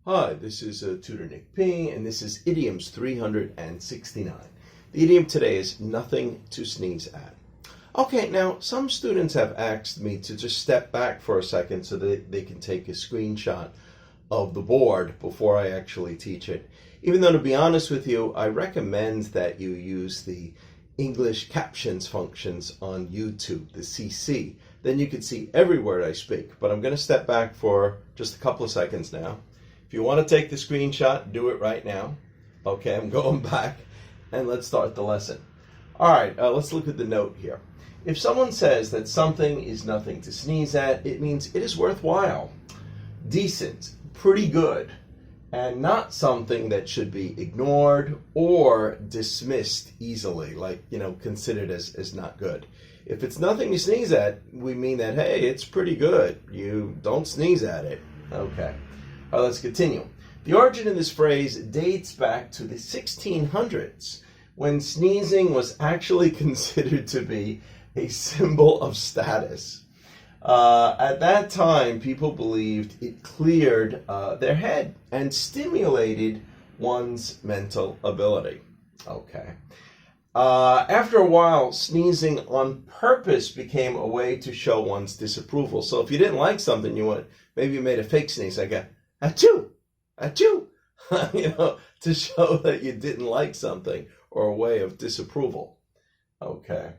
Hi, this is Tutor Nick P, and this is Idioms 369. The idiom today is nothing to sneeze at. Okay, now some students have asked me to just step back for a second so that they can take a screenshot of the board before I actually teach it. Even though, to be honest with you, I recommend that you use the English captions functions on YouTube, the CC. Then you can see every word I speak. But I'm going to step back for just a couple of seconds now. If you want to take the screenshot, do it right now. Okay, I'm going back, and let's start the lesson. All right, let's look at the note here. If someone says that something is nothing to sneeze at, it means it is worthwhile, decent, pretty good, and not something that should be ignored or dismissed easily, like, considered as not good. If it's nothing to sneeze at, we mean that, hey, it's pretty good. You don't sneeze at it. Okay. All right, let's continue. The origin of this phrase dates back to the 1600s, when sneezing was actually considered to be a symbol of status. At that time, people believed it cleared their head and stimulated one's mental ability. Okay. After a while, sneezing on purpose became a way to show one's disapproval. So if you didn't like something, maybe you made a fake sneeze, like a achoo, achoo, to show that you didn't like something, or a way of disapproval. Okay.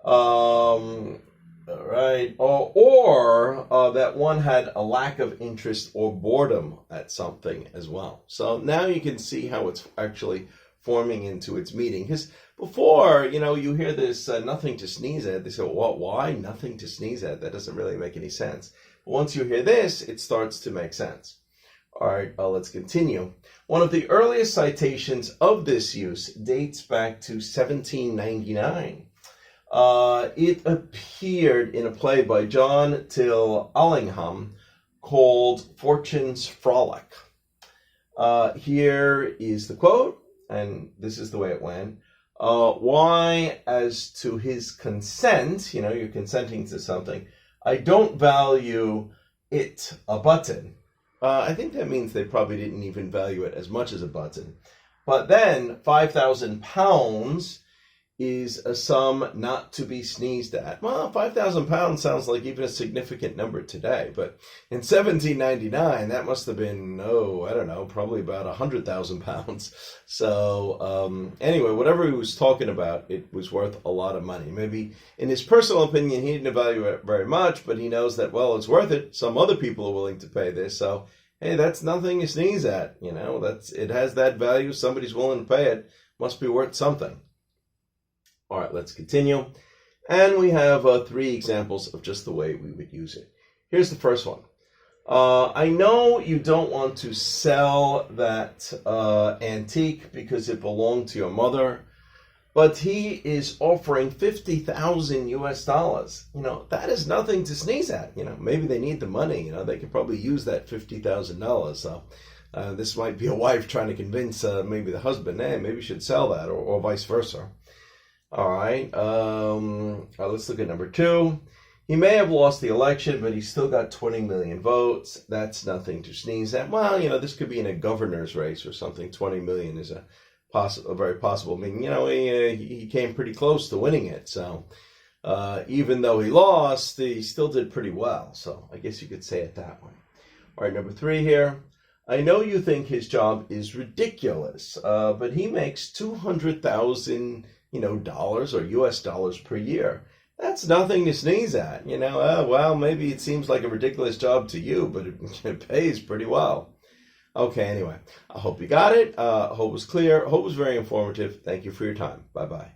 All right. Or that one had a lack of interest or boredom at something as well. So now you can see how it's actually forming into its meaning. Because before, you hear this nothing to sneeze at. They say, well, why nothing to sneeze at? That doesn't really make any sense. But once you hear this, it starts to make sense. All right, let's continue. One of the earliest citations of this use dates back to 1799. It appeared in a play by John Till Allingham called Fortune's Frolic. Here is the quote, and this is the way it went. Why, as to his consent, you're consenting to something, I don't value it a button. I think that means they probably didn't even value it as much as a button. But then 5,000 pounds is a sum not to be sneezed at. Well, 5,000 pounds sounds like even a significant number today. But in 1799, that must have been, probably about 100,000 pounds. So anyway, whatever he was talking about, it was worth a lot of money. Maybe in his personal opinion, he didn't value it very much, but he knows that, well, it's worth it. Some other people are willing to pay this. So, hey, that's nothing to sneeze at. It has that value. Somebody's willing to pay it. Must be worth something. All right, let's continue. And we have 3 examples of just the way we would use it. Here's the first one. I know you don't want to sell that antique because it belonged to your mother, but he is offering $50,000 US. That is nothing to sneeze at. Maybe they need the money. They could probably use that $50,000. So this might be a wife trying to convince maybe the husband, hey, maybe you should sell that, or vice versa. All right, let's look at number 2. He may have lost the election, but he's still got 20 million votes. That's nothing to sneeze at. Well, this could be in a governor's race or something. 20 million is a very possible. I mean, he came pretty close to winning it. So even though he lost, he still did pretty well. So I guess you could say it that way. All right, number 3 here. I know you think his job is ridiculous, but he makes $200,000 dollars or US dollars per year. That's nothing to sneeze at. Well, maybe it seems like a ridiculous job to you, but it pays pretty well. Okay, anyway, I hope you got it. I hope it was clear. I hope it was very informative. Thank you for your time. Bye-bye.